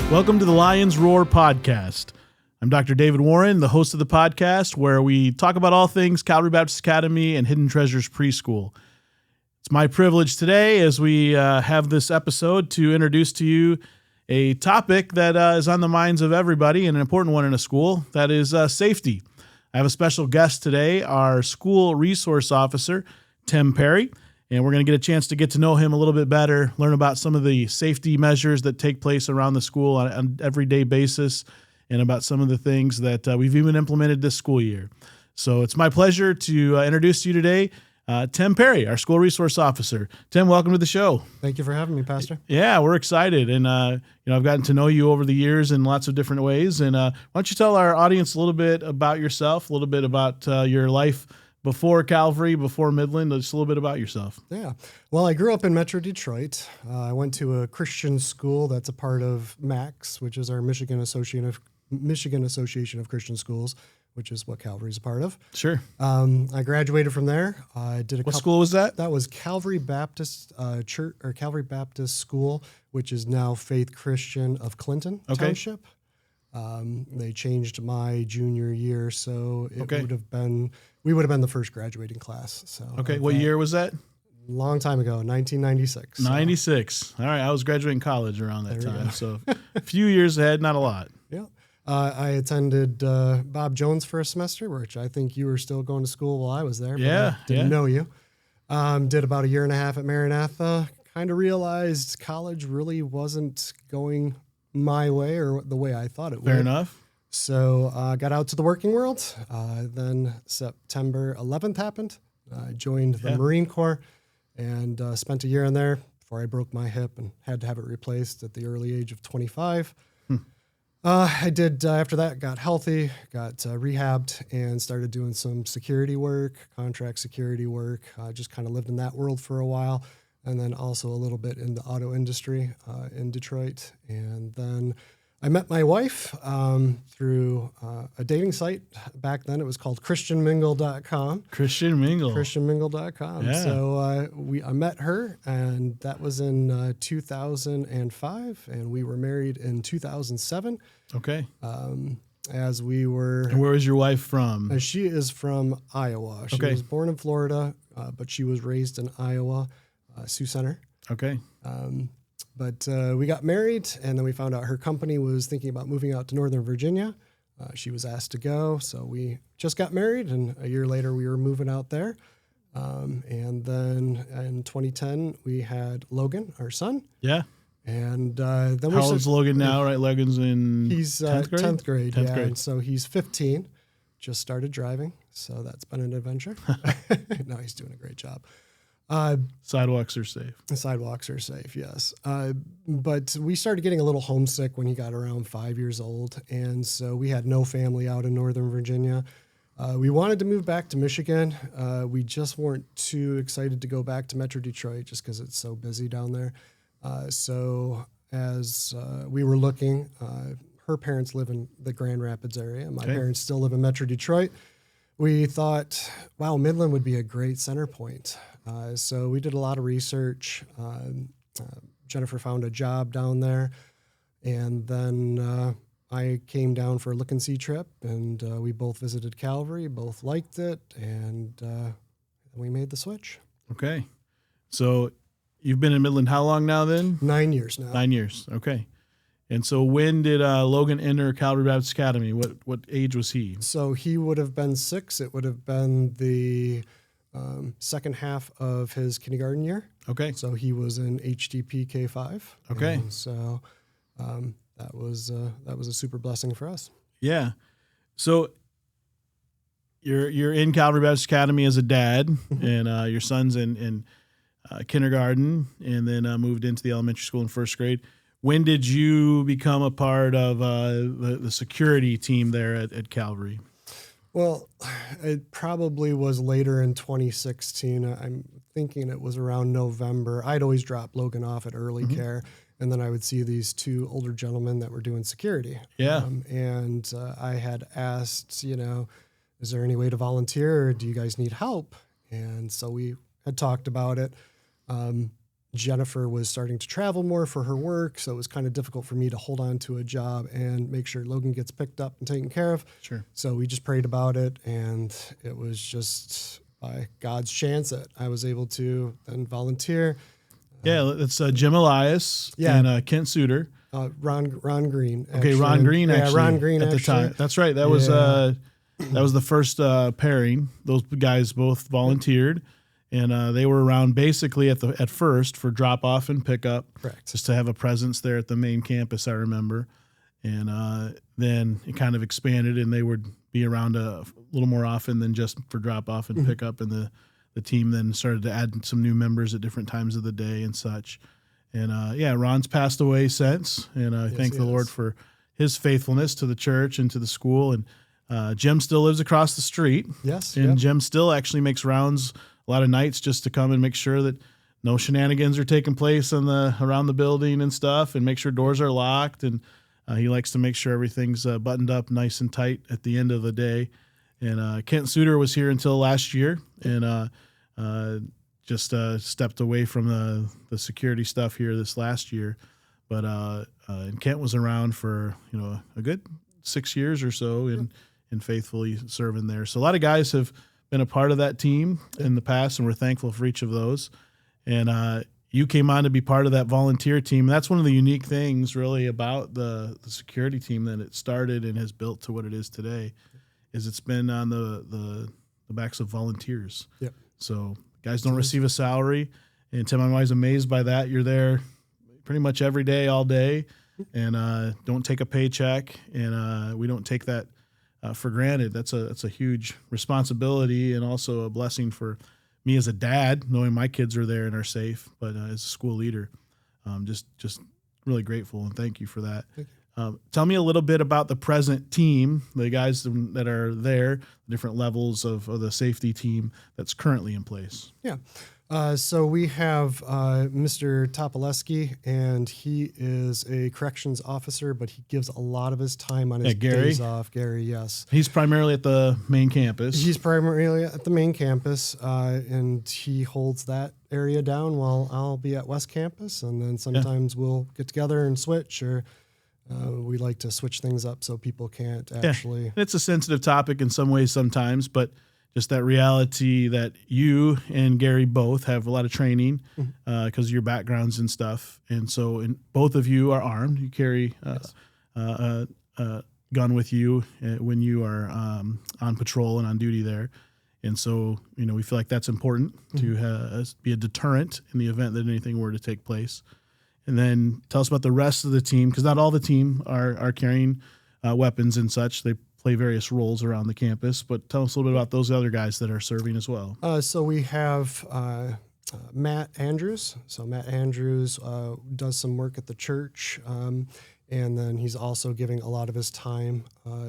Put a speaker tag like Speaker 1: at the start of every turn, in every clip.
Speaker 1: Welcome to the Lions Roar podcast. I'm Dr. David Warren, the host of the podcast, where we talk about all things Calvary Baptist Academy and Hidden Treasures Preschool. It's my privilege today, as we have this episode, to introduce to you a topic that is on the minds of everybody and an important one in a school, that is safety. I have a special guest today, our school resource officer, Tim Perry. And we're going to get a chance to get to know him a little bit better, learn about some of the safety measures that take place around the school on an everyday basis, and about some of the things that we've even implemented this school year. So it's my pleasure to introduce to you today Tim Perry, our school resource officer. Tim, welcome to the show.
Speaker 2: Thank you for having me, Pastor.
Speaker 1: Yeah, we're excited. And, I've gotten to know you over the years in lots of different ways. And why don't you tell our audience a little bit about yourself, a little bit about your life before Calvary, before Midland, just a little bit about yourself.
Speaker 2: Yeah. Well, I grew up in Metro Detroit. I went to a Christian school that's a part of MACS, which is our Michigan Association of Christian Schools, which is what Calvary's a part of.
Speaker 1: Sure.
Speaker 2: I graduated from there. I did
Speaker 1: What school was that?
Speaker 2: That was Calvary Baptist Church, or Calvary Baptist School, which is now Faith Christian of Clinton Township. They changed my junior year, so it we would have been the first graduating class. So
Speaker 1: what year was that?
Speaker 2: Long time ago, 1996.
Speaker 1: 96. All right, I was graduating college around that time, so a few years ahead, not a lot.
Speaker 2: Yeah. I attended Bob Jones for a semester, which I think you were still going to school while I was there. But I didn't know you. Did about a year and a half at Maranatha. Kind of realized college really wasn't going my way or the way I thought it would.
Speaker 1: Fair enough.
Speaker 2: So I got out to the working world. Then September 11th happened. I joined the Marine Corps and spent a year in there before I broke my hip and had to have it replaced at the early age of 25. I did, after that, got healthy, got rehabbed, and started doing some security work, contract security work. Just kind of lived in that world for a while, and then also a little bit in the auto industry in Detroit. And then I met my wife through a dating site. Back then, it was called ChristianMingle.com.
Speaker 1: ChristianMingle.com.
Speaker 2: Yeah. So I met her, and that was in 2005, and we were married in 2007.
Speaker 1: Okay.
Speaker 2: As we were...
Speaker 1: And where was your wife from?
Speaker 2: She is from Iowa. She was born in Florida, but she was raised in Iowa, Sioux Center.
Speaker 1: Okay.
Speaker 2: But we got married, and then we found out her company was thinking about moving out to Northern Virginia. She was asked to go, so we just got married, and a year later we were moving out there. And then in 2010, we had Logan, our son.
Speaker 1: Yeah.
Speaker 2: And then
Speaker 1: How old is Logan now, right? Logan's in
Speaker 2: he's
Speaker 1: 10th grade?
Speaker 2: 10th grade.
Speaker 1: 10th grade.
Speaker 2: And so he's 15, just started driving, so that's been an adventure. No, he's doing a great job.
Speaker 1: Sidewalks are safe.
Speaker 2: The sidewalks are safe, yes. But we started getting a little homesick when he got around 5 years old, and so we had no family out in Northern Virginia. We wanted to move back to Michigan. We just weren't too excited to go back to Metro Detroit just because it's so busy down there. So as we were looking, her parents live in the Grand Rapids area. My parents still live in Metro Detroit. We thought, wow, Midland would be a great center point. So we did a lot of research. Jennifer found a job down there, and then I came down for a look-and-see trip, and we both visited Calvary, both liked it, and we made the switch.
Speaker 1: Okay. So you've been in Midland how long now then?
Speaker 2: 9 years now.
Speaker 1: 9 years. Okay. And so when did Logan enter Calvary Baptist Academy? What age was he?
Speaker 2: So he would have been 6. It would have been the second half of his kindergarten year.
Speaker 1: Okay.
Speaker 2: So he was in HDP K5.
Speaker 1: Okay.
Speaker 2: And so that was a super blessing for us.
Speaker 1: Yeah. So you're in Calvary Baptist Academy as a dad, and your son's in kindergarten, and then moved into the elementary school in first grade. When did you become a part of the security team there at Calvary?
Speaker 2: Well, it probably was later in 2016. I'm thinking it was around November. I'd always drop Logan off at early care, and then I would see these two older gentlemen that were doing security.
Speaker 1: Yeah.
Speaker 2: And I had asked, is there any way to volunteer, or do you guys need help? And so we had talked about it. Jennifer was starting to travel more for her work, so it was kind of difficult for me to hold on to a job and make sure Logan gets picked up and taken care of.
Speaker 1: Sure.
Speaker 2: So we just prayed about it, and it was just by God's chance that I was able to then volunteer.
Speaker 1: Yeah, it's Jim Elias and Kent Suter.
Speaker 2: Ron Green.
Speaker 1: Okay, Ron Green. Actually,
Speaker 2: Ron Green
Speaker 1: at the time. That's right. That was the first pairing. Those guys both volunteered, and they were around basically at first for drop off and pickup.
Speaker 2: Correct.
Speaker 1: Just to have a presence there at the main campus. I remember, and then it kind of expanded, and they would be around a little more often than just for drop off and pickup. And the team then started to add some new members at different times of the day and such. And Ron's passed away since, and I thank the Lord for his faithfulness to the church and to the school. And Jim still lives across the street.
Speaker 2: Yes,
Speaker 1: and Jim still actually makes rounds a lot of nights just to come and make sure that no shenanigans are taking place around the building and stuff, and make sure doors are locked. And he likes to make sure everything's buttoned up nice and tight at the end of the day. And Kent Suter was here until last year, and just stepped away from the security stuff here this last year. But and Kent was around for a good 6 years or so and faithfully serving there. So a lot of guys have been a part of that team in the past, and we're thankful for each of those. And you came on to be part of that volunteer team. And that's one of the unique things really about the security team that it started and has built to what it is today, is it's been on the backs of volunteers.
Speaker 2: Yep.
Speaker 1: So guys don't receive a salary. And Tim, I'm always amazed by that. You're there pretty much every day, all day, and don't take a paycheck. And we don't take that for granted. That's a huge responsibility, and also a blessing for me as a dad, knowing my kids are there and are safe. But as a school leader, just really grateful, and thank you for that. Tell me a little bit about the present team, the guys that are there, different levels of the safety team that's currently in place.
Speaker 2: Yeah. So we have Mr. Topoleski, and he is a corrections officer, but he gives a lot of his time on his days off. Gary, yes.
Speaker 1: He's primarily at the main campus.
Speaker 2: He's primarily at the main campus, and he holds that area down while I'll be at West Campus, and then sometimes we'll get together and switch, or we like to switch things up so people can't actually.
Speaker 1: Yeah. It's a sensitive topic in some ways sometimes, but just that reality that you and Gary both have a lot of training because of your backgrounds and stuff. And so both of you are armed. You carry a gun with you when you are on patrol and on duty there. And so, we feel like that's important to be a deterrent in the event that anything were to take place. And then tell us about the rest of the team, because not all the team are carrying weapons and such. They play various roles around the campus, but tell us a little bit about those other guys that are serving as well.
Speaker 2: So we have Matt Andrews. So Matt Andrews does some work at the church, and then he's also giving a lot of his time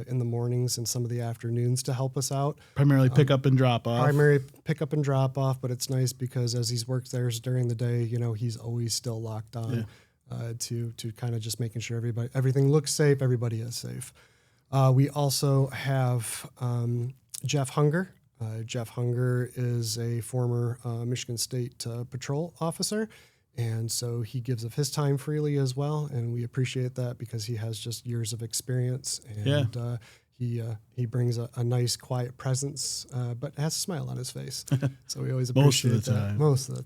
Speaker 2: in the mornings and some of the afternoons to help us out.
Speaker 1: Primarily pick up and drop off.
Speaker 2: Primary pick up and drop off, but it's nice because as he's worked there during the day, he's always still locked on to kind of just making sure everything looks safe, everybody is safe. We also have Jeff Hunger. Jeff Hunger is a former Michigan State patrol officer, and so he gives of his time freely as well, and we appreciate that because he has just years of experience, and he brings a nice, quiet presence, but has a smile on his face. So we always appreciate that. Most of the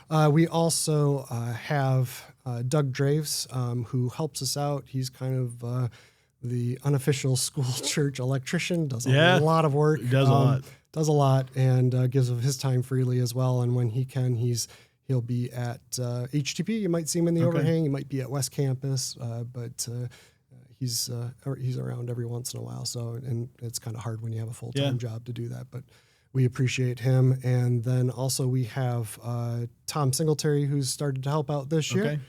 Speaker 2: time. We also have Doug Draves, who helps us out. He's kind of the unofficial school church electrician, does a lot of work.
Speaker 1: He does a lot.
Speaker 2: And gives of his time freely as well. And when he can, he'll be at HTP. You might see him in the overhang. He might be at West Campus, but he's around every once in a while. So, and it's kind of hard when you have a full-time job to do that, but we appreciate him. And then also we have Tom Singletary, who's started to help out this year,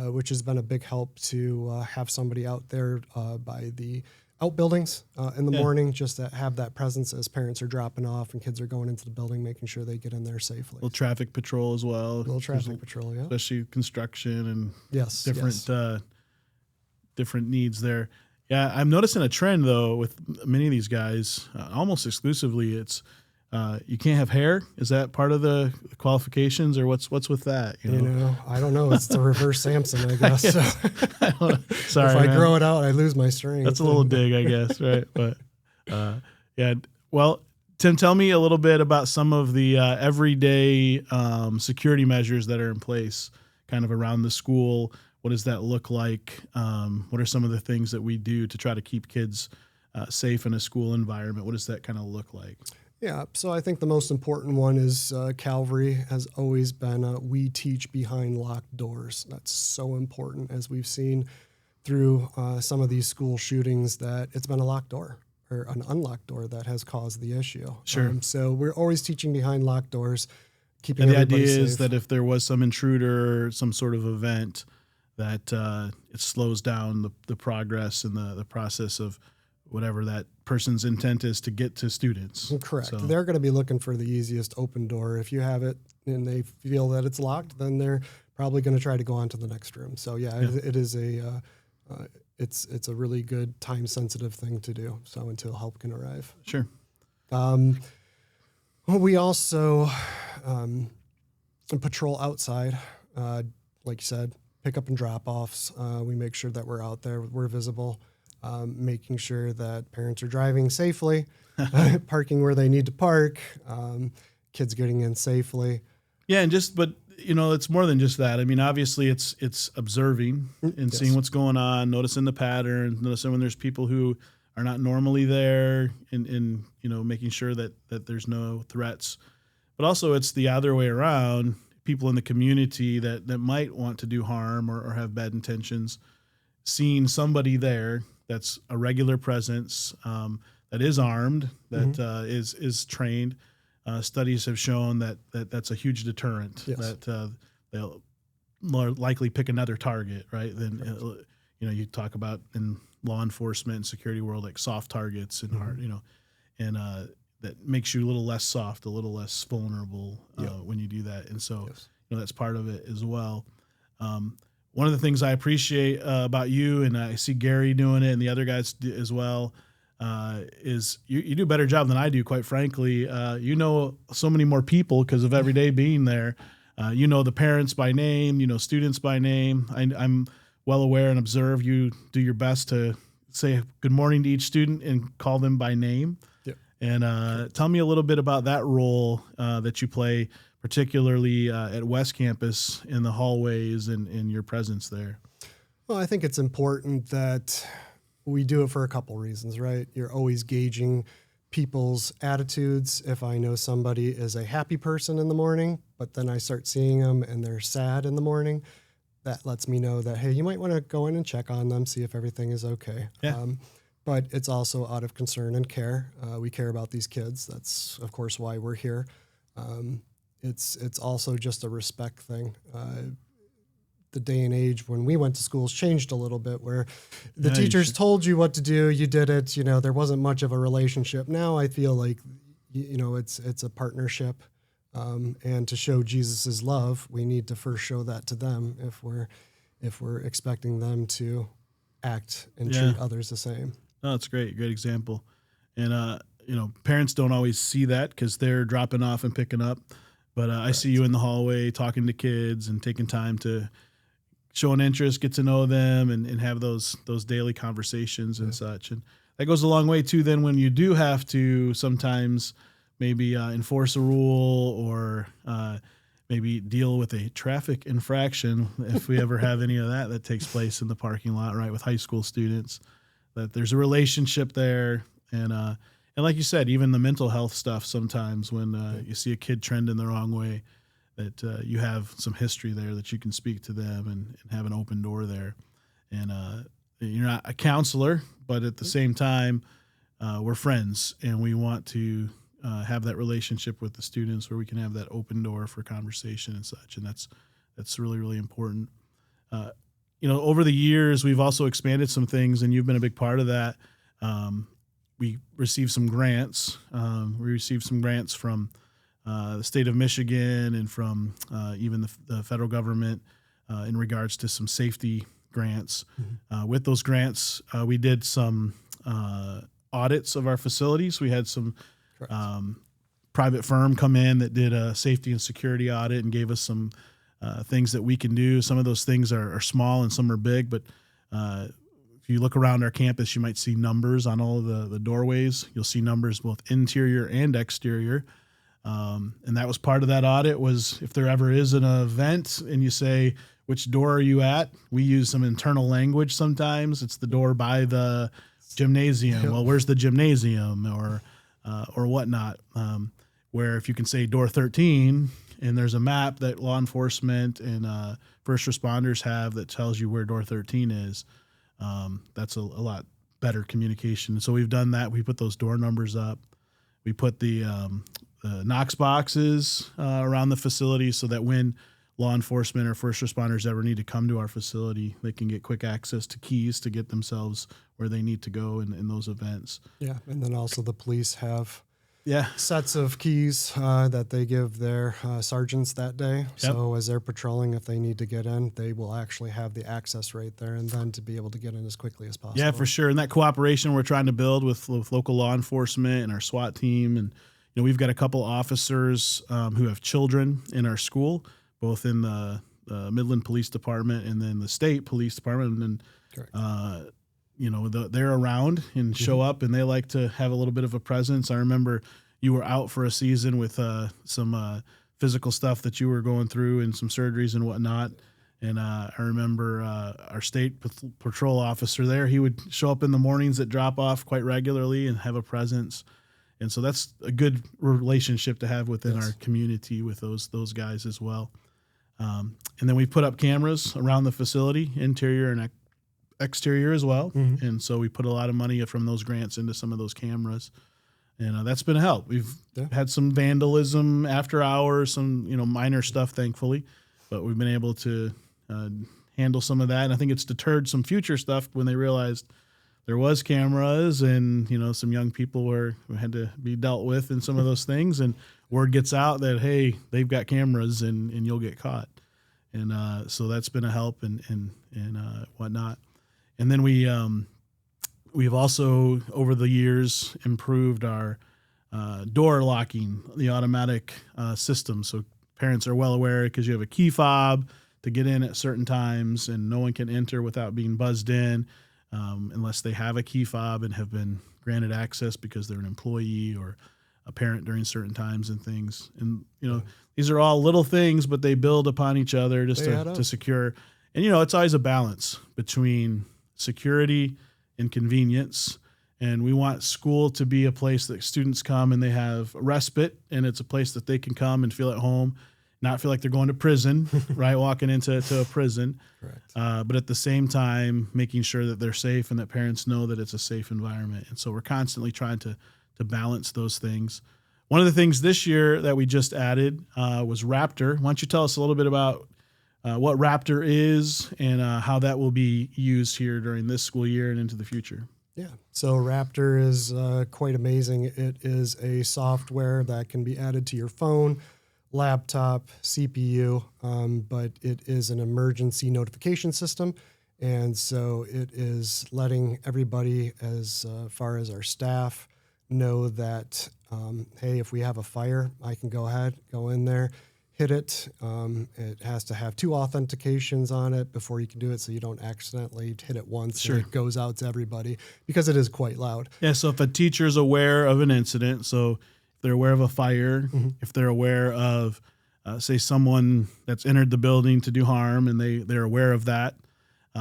Speaker 2: which has been a big help to have somebody out there by the outbuildings in the morning, just to have that presence as parents are dropping off and kids are going into the building, making sure they get in there safely.
Speaker 1: A little traffic patrol as well.
Speaker 2: Patrol,
Speaker 1: especially construction and
Speaker 2: different
Speaker 1: different needs there. Yeah, I'm noticing a trend though with many of these guys, almost exclusively, it's You can't have hair. Is that part of the qualifications, or what's with that?
Speaker 2: You know, I don't know. It's the reverse Samson, I guess. So.
Speaker 1: Sorry,
Speaker 2: if I
Speaker 1: man.
Speaker 2: grow it out, I lose my strength.
Speaker 1: That's a little dig, I guess, right? But yeah. Well, Tim, tell me a little bit about some of the everyday security measures that are in place, kind of around the school. What does that look like? What are some of the things that we do to try to keep kids safe in a school environment? What does that kind of look like?
Speaker 2: Yeah, so I think the most important one is Calvary has always been we teach behind locked doors. That's so important, as we've seen through some of these school shootings, that it's been a locked door or an unlocked door that has caused the issue.
Speaker 1: Sure.
Speaker 2: So we're always teaching behind locked doors, keeping
Speaker 1: And the
Speaker 2: everybody
Speaker 1: idea
Speaker 2: safe.
Speaker 1: is that if there was some intruder, some sort of event, that it slows down the progress and the process of whatever that person's intent is to get to students.
Speaker 2: Correct.
Speaker 1: So,
Speaker 2: They're going to be looking for the easiest open door. If you have it and they feel that it's locked, then they're probably going to try to go on to the next room. So yeah. It is it's a really good time sensitive thing to do. So until help can arrive.
Speaker 1: Sure.
Speaker 2: We also patrol outside, like you said, pick up and drop offs. We make sure that we're out there, we're visible. Making sure that parents are driving safely, parking where they need to park, kids getting in safely.
Speaker 1: Yeah, but it's more than just that. I mean, obviously, it's observing and
Speaker 2: Yes.
Speaker 1: seeing what's going on, noticing the patterns, noticing when there's people who are not normally there, and making sure that there's no threats. But also, it's the other way around. People in the community that might want to do harm or have bad intentions, seeing somebody there that's a regular presence, that is armed, that is trained. Studies have shown that's a huge deterrent.
Speaker 2: Yes.
Speaker 1: That they'll more likely pick another target, right? Then you talk about in law enforcement and security world, like soft targets and hard, and that makes you a little less soft, a little less vulnerable when you do that. And so that's part of it as well. One of the things I appreciate about you, and I see Gary doing it and the other guys as well, is you do a better job than I do, quite frankly. So many more people because of every day being there. The parents by name, students by name. I'm well aware and observe you do your best to say good morning to each student and call them by name.
Speaker 2: Yep.
Speaker 1: And tell me a little bit about that role that you play, particularly at West Campus in the hallways and your presence there.
Speaker 2: Well, I think it's important that we do it for a couple reasons, right? You're always gauging people's attitudes. If I know somebody is a happy person in the morning, but then I start seeing them and they're sad in the morning, that lets me know that, hey, you might want to go in and check on them, see if everything is okay.
Speaker 1: Yeah.
Speaker 2: But it's also out of concern and care. We care about these kids. That's, of course, why we're here. It's also just a respect thing. The day and age when we went to schools changed a little bit, where the teachers told you what to do, you did it. There wasn't much of a relationship. Now I feel like, it's a partnership, and to show Jesus's love, we need to first show that to them if we're expecting them to act and treat others the same.
Speaker 1: No, that's great example. And parents don't always see that because they're dropping off and picking up. But I see you in the hallway talking to kids and taking time to show an interest, get to know them, and have those daily conversations and such. And that goes a long way too. Then when you do have to sometimes maybe enforce a rule or maybe deal with a traffic infraction, if we ever have any of that takes place in the parking lot, right, with high school students, that there's a relationship there. And like you said, even the mental health stuff sometimes when you see a kid trending the wrong way, that you have some history there that you can speak to them and have an open door there. And you're not a counselor, but at the same time, we're friends, and we want to have that relationship with the students where we can have that open door for conversation and such. And that's really, really important. Over the years, we've also expanded some things, and you've been a big part of that. We received some grants. We received some grants from the state of Michigan and from even the federal government in regards to some safety grants. Mm-hmm. With those grants, we did some audits of our facilities. We had some private firm come in that did a safety and security audit and gave us some things that we can do. Some of those things are small and some are big, but if you look around our campus, you might see numbers on all of the doorways. You'll see numbers both interior and exterior. And that was part of that audit, was if there ever is an event and you say, which door are you at? We use some internal language sometimes. It's the door by the gymnasium.
Speaker 2: Yep.
Speaker 1: Well, where's the gymnasium or whatnot? Where if you can say door 13 and there's a map that law enforcement and first responders have that tells you where door 13 is, that's a lot better communication. So we've done that. We put those door numbers up. We put the Knox boxes around the facility so that when law enforcement or first responders ever need to come to our facility, they can get quick access to keys to get themselves where they need to go in those events.
Speaker 2: Yeah, and then also the police have
Speaker 1: Yeah.
Speaker 2: sets of keys that they give their sergeants that day.
Speaker 1: Yep.
Speaker 2: So as they're patrolling, if they need to get in, they will actually have the access right there and then to be able to get in as quickly as possible.
Speaker 1: Yeah, for sure. And that cooperation we're trying to build with local law enforcement and our SWAT team. And, we've got a couple officers who have children in our school, both in the Midland Police Department and then the state police department. And then, they're around and show up, and they like to have a little bit of a presence. I remember you were out for a season with some physical stuff that you were going through and some surgeries and whatnot. And I remember our state patrol officer there, he would show up in the mornings at drop off quite regularly and have a presence. And so that's a good relationship to have within our community with those guys as well. And then we put up cameras around the facility, interior and exterior as well. Mm-hmm. And so we put a lot of money from those grants into some of those cameras. And that's been a help. We've had some vandalism after hours, some minor stuff, thankfully. But we've been able to handle some of that. And I think it's deterred some future stuff when they realized there was cameras and, some young people who had to be dealt with in some of those things. And word gets out that, hey, they've got cameras and you'll get caught. And so that's been a help and whatnot. And then we've also, over the years, improved our door locking, the automatic system. So parents are well aware because you have a key fob to get in at certain times, and no one can enter without being buzzed in unless they have a key fob and have been granted access because they're an employee or a parent during certain times and things. And, these are all little things, but they build upon each other just to secure. And, it's always a balance between security and convenience. And we want school to be a place that students come and they have respite, and it's a place that they can come and feel at home, not feel like they're going to prison, right? Walking into a prison.
Speaker 2: Correct.
Speaker 1: But at the same time, making sure that they're safe and that parents know that it's a safe environment. And so we're constantly trying to balance those things. One of the things this year that we just added was Raptor. Why don't you tell us a little bit about what Raptor is and how that will be used here during this school year and into the future?
Speaker 2: Yeah, so Raptor is quite amazing. It is a software that can be added to your phone, laptop, CPU, but it is an emergency notification system. And so it is letting everybody, as far as our staff, know that, hey, if we have a fire, I can go in there, hit it. It has to have 2 authentications on it before you can do it, so you don't accidentally hit it once and it goes out to everybody, because it is quite loud. Yeah,
Speaker 1: so if a teacher is aware of an incident, so if they're aware of a fire, if they're aware of, say, someone that's entered the building to do harm and they're aware of that,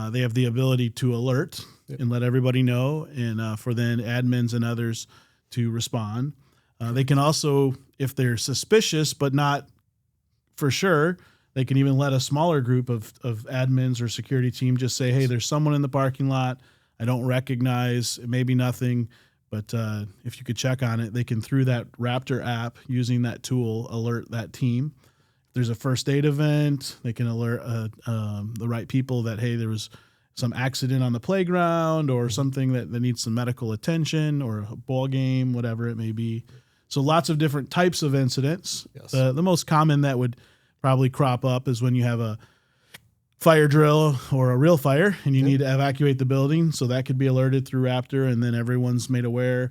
Speaker 1: they have the ability to alert and let everybody know, and for then admins and others to respond. They can also, if they're suspicious but not for sure, they can even let a smaller group of admins or security team just say, hey, there's someone in the parking lot I don't recognize. It may be nothing, but if you could check on it, they can, through that Raptor app, using that tool, alert that team. If there's a first aid event, they can alert the right people that, hey, there was some accident on the playground or something that needs some medical attention, or a ball game, whatever it may be. So lots of different types of incidents.
Speaker 2: Yes.
Speaker 1: The most common that would probably crop up is when you have a fire drill or a real fire and you need to evacuate the building. So that could be alerted through Raptor, and then everyone's made aware.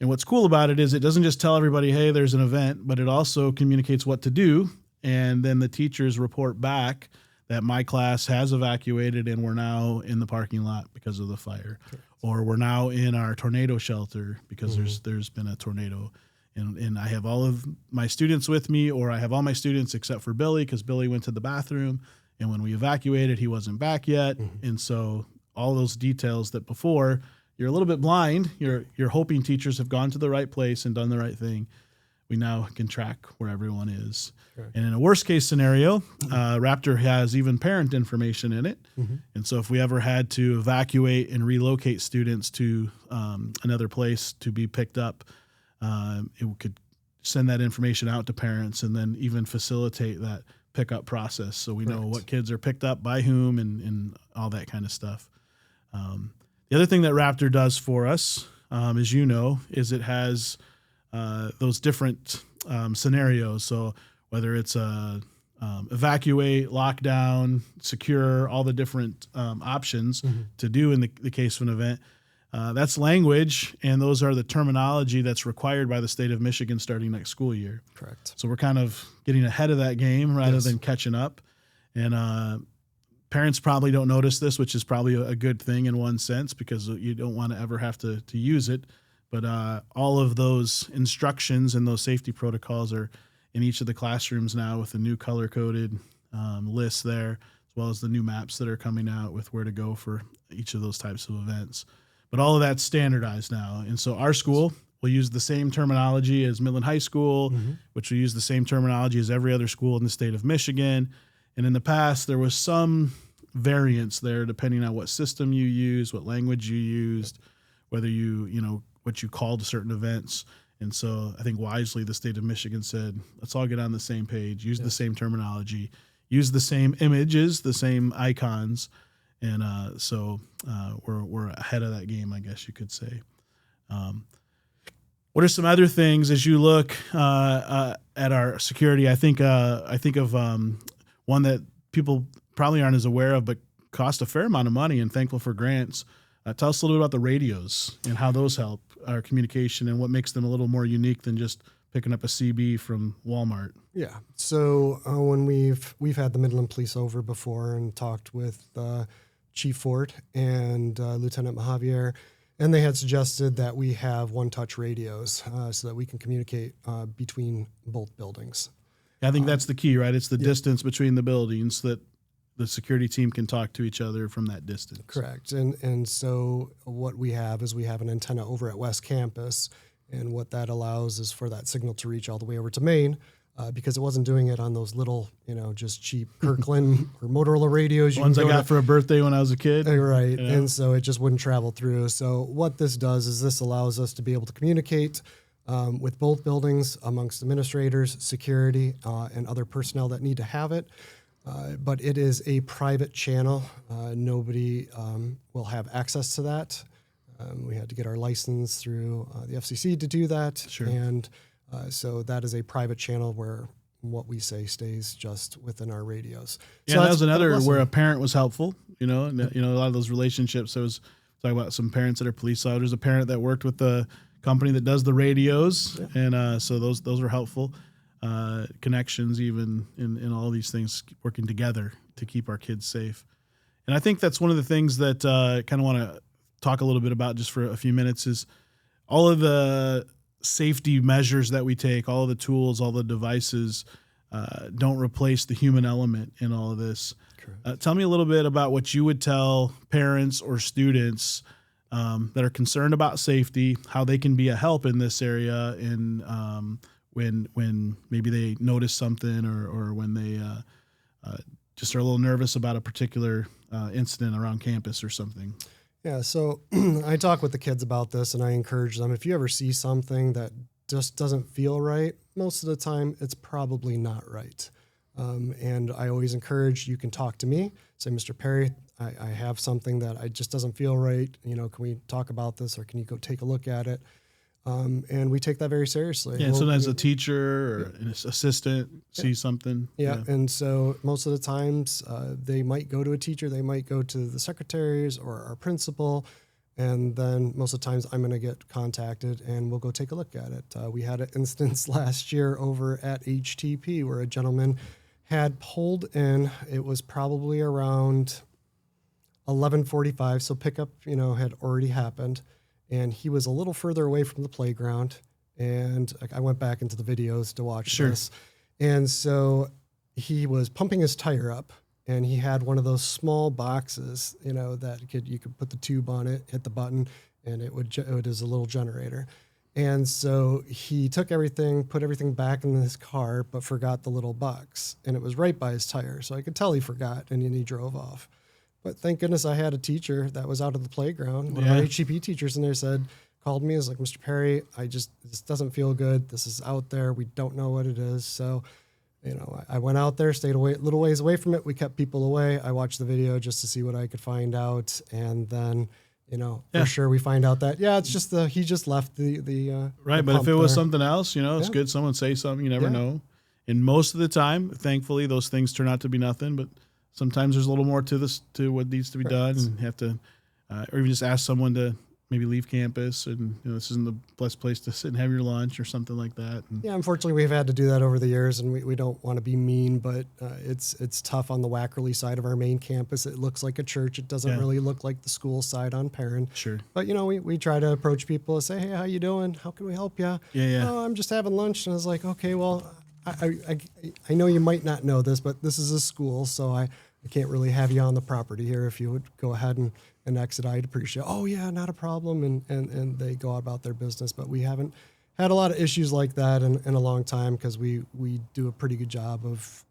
Speaker 1: And what's cool about it is it doesn't just tell everybody, hey, there's an event, but it also communicates what to do. And then the teachers report back that my class has evacuated and we're now in the parking lot because of the fire. Correct. Or we're now in our tornado shelter because there's been a tornado. And I have all of my students with me, or I have all my students except for Billy because Billy went to the bathroom. And when we evacuated, he wasn't back yet. And so all those details that before you're a little bit blind, you're hoping teachers have gone to the right place and done the right thing. We now can track where everyone is. Sure. And in a worst case scenario, Raptor has even parent information in it. And so if we ever had to evacuate and relocate students to another place to be picked up, it could send that information out to parents and then even facilitate that pickup process. So we know what kids are picked up by whom and all that kind of stuff. The other thing that Raptor does for us, as you know, is it has those different scenarios. So whether it's evacuate, lockdown, secure, all the different options to do in the case of an event, that's language, and those are the terminology that's required by the state of Michigan starting next school year.
Speaker 2: Correct.
Speaker 1: So we're kind of getting ahead of that game rather than catching up. And parents probably don't notice this, which is probably a good thing in one sense because you don't want to ever have to use it. But all of those instructions and those safety protocols are in each of the classrooms now with the new color-coded list there, as well as the new maps that are coming out with where to go for each of those types of events. But all of that's standardized now. And so our school will use the same terminology as Midland High School, which will use the same terminology as every other school in the state of Michigan. And in the past, there was some variance there depending on what system you use, what language you used, whether what you called certain events. And so I think wisely the state of Michigan said, let's all get on the same page, use the same terminology, use the same images, the same icons. And so we're ahead of that game, I guess you could say. What are some other things as you look at our security? I think of one that people probably aren't as aware of, but cost a fair amount of money, and thankful for grants. Tell us a little bit about the radios and how those help our communication and what makes them a little more unique than just picking up a CB from Walmart.
Speaker 2: Yeah. So when we've had the Midland Police over before and talked with Chief Ford and Lieutenant Mahavier, and they had suggested that we have one-touch radios so that we can communicate between both buildings.
Speaker 1: I think that's the key, right? It's the distance between the buildings that the security team can talk to each other from that distance.
Speaker 2: Correct. And so what we have is we have an antenna over at West Campus, and what that allows is for that signal to reach all the way over to Maine, because it wasn't doing it on those little, just cheap Kirkland or Motorola radios.
Speaker 1: Ones I got for a birthday when I was a kid.
Speaker 2: Right. Yeah. And so it just wouldn't travel through. So what this does is this allows us to be able to communicate with both buildings amongst administrators, security, and other personnel that need to have it. But it is a private channel. Nobody will have access to that. We had to get our license through the FCC to do that.
Speaker 1: Sure.
Speaker 2: And so that is a private channel where what we say stays just within our radios.
Speaker 1: Yeah, so that was another where a parent was helpful. A lot of those relationships. I was talking about some parents that are police officers, a parent that worked with the company that does the radios. Yeah. And so those were helpful. Connections even in all these things working together to keep our kids safe. And I think that's one of the things that kind of want to talk a little bit about just for a few minutes is all of the safety measures that we take, all of the tools, all the devices don't replace the human element in all of this. Tell me a little bit about what you would tell parents or students that are concerned about safety, how they can be a help in this area and when maybe they notice something or when they just are a little nervous about a particular incident around campus or something.
Speaker 2: Yeah, so I talk with the kids about this, and I encourage them, if you ever see something that just doesn't feel right, most of the time it's probably not right. And I always encourage, you can talk to me, say, Mr. Perry, I have something that I just doesn't feel right. Can we talk about this, or can you go take a look at it? And we take that very seriously.
Speaker 1: Yeah, sometimes a teacher or an assistant sees something.
Speaker 2: Yeah, and so most of the times they might go to a teacher, they might go to the secretaries or our principal, And then most of the times I'm going to get contacted and we'll go take a look at it. We had an instance last year over at HTP where a gentleman had pulled in. It was probably around 11:45, so pickup, had already happened. And he was a little further away from the playground. And I went back into the videos to watch this. And so he was pumping his tire up. And he had one of those small boxes, that you could put the tube on it, hit the button, and it is a little generator. And so he took everything, put everything back in his car, but forgot the little box. And it was right by his tire. So I could tell he forgot, and then he drove off. But thank goodness I had a teacher that was out of the playground. One of our HCP teachers in there called me, was like, Mr. Perry, this doesn't feel good. This is out there. We don't know what it is. So I went out there, stayed away, little ways away from it. We kept people away. I watched the video just to see what I could find out. And then, for sure we find out that, it's just he just left the
Speaker 1: right. But if it was something else, it's good. Someone say something, you never know. And most of the time, thankfully, those things turn out to be nothing, but sometimes there's a little more to what needs to be done, and you have to, or even just ask someone to maybe leave campus, and this isn't the best place to sit and have your lunch or something like that. And
Speaker 2: unfortunately, we've had to do that over the years, and we don't want to be mean, but it's tough on the Wackerly side of our main campus. It looks like a church. It doesn't really look like the school side on Perrin.
Speaker 1: Sure.
Speaker 2: But we try to approach people and say, hey, how you doing? How can we help you?
Speaker 1: Yeah.
Speaker 2: Oh, I'm just having lunch, and I was like, okay, well, I know you might not know this, but this is a school, so I can't really have you on the property here. If you would go ahead and exit, I'd appreciate it. Oh, yeah, not a problem. And they go about their business. But we haven't had a lot of issues like that in a long time because we do a pretty good job of,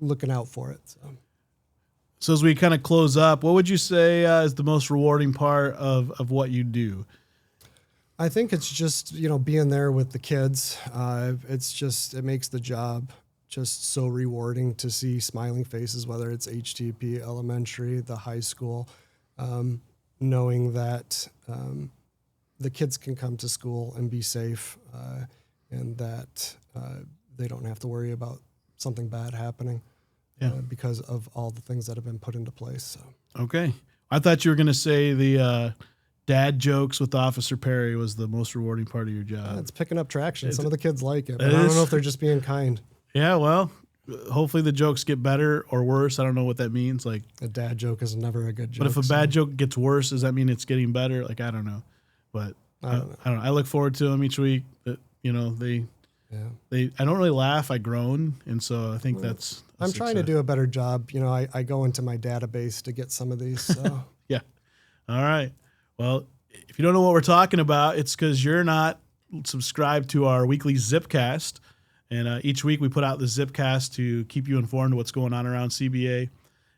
Speaker 2: looking out for it.
Speaker 1: So as we kind of close up, what would you say is the most rewarding part of what you do?
Speaker 2: I think it's just, being there with the kids. It makes the job just so rewarding to see smiling faces, whether it's HTP, elementary, the high school, knowing that the kids can come to school and be safe, and that they don't have to worry about something bad happening because of all the things that have been put into place. So. Okay.
Speaker 1: I thought you were going to say the dad jokes with Officer Perry was the most rewarding part of your job.
Speaker 2: It's picking up traction. Some of the kids like it, but I don't know if they're just being kind.
Speaker 1: Yeah, well, hopefully the jokes get better or worse. I don't know what that means. Like
Speaker 2: a dad joke is never a good joke.
Speaker 1: But if a bad joke gets worse, does that mean it's getting better? Like, I don't know. But I don't know. I look forward to them each week. That I don't really laugh. I groan, and so I think that's.
Speaker 2: I'm trying to do a better job. I go into my database to get some of these. So.
Speaker 1: Yeah. All right. Well, if you don't know what we're talking about, it's because you're not subscribed to our weekly Zipcast. And each week we put out the Zipcast to keep you informed of what's going on around CBA.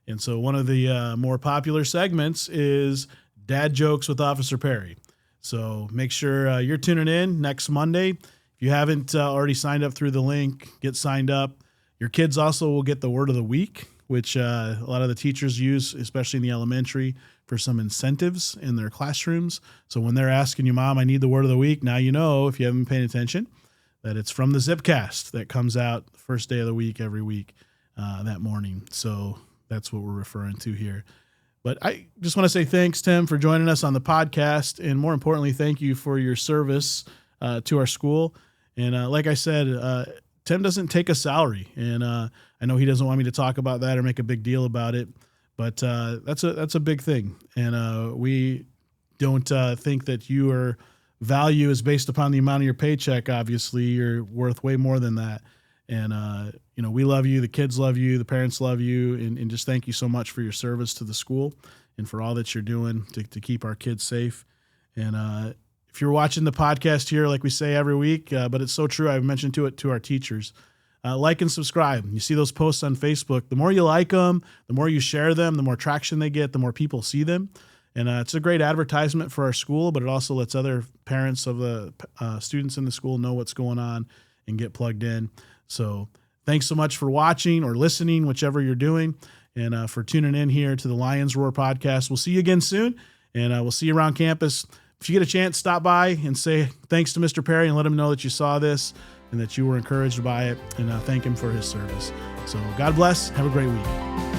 Speaker 1: And so one of the more popular segments is Dad Jokes with Officer Perry. So make sure you're tuning in next Monday. If you haven't already signed up through the link, get signed up. Your kids also will get the word of the week, which a lot of the teachers use, especially in the elementary, for some incentives in their classrooms. So when they're asking you, Mom, I need the word of the week, now you know, if you haven't been paying attention, that it's from the Zipcast that comes out first day of the week every week that morning. So that's what we're referring to here. But I just want to say thanks, Tim, for joining us on the podcast. And more importantly, thank you for your service to our school. And like I said, Tim doesn't take a salary. And I know he doesn't want me to talk about that or make a big deal about it. But that's a big thing. And we don't think that your value is based upon the amount of your paycheck. Obviously, you're worth way more than that. And, we love you. The kids love you. The parents love you. And just thank you so much for your service to the school and for all that you're doing to keep our kids safe. And if you're watching the podcast here, like we say every week, but it's so true, I've mentioned to our teachers, like and subscribe. You see those posts on Facebook. The more you like them, the more you share them, the more traction they get, the more people see them. And it's a great advertisement for our school, but it also lets other parents of the students in the school know what's going on and get plugged in. So thanks so much for watching or listening, whichever you're doing, and for tuning in here to the Lions Roar podcast. We'll see you again soon, and we'll see you around campus. If you get a chance, stop by and say thanks to Mr. Perry and let him know that you saw this and that you were encouraged by it, and thank him for his service. So God bless. Have a great week.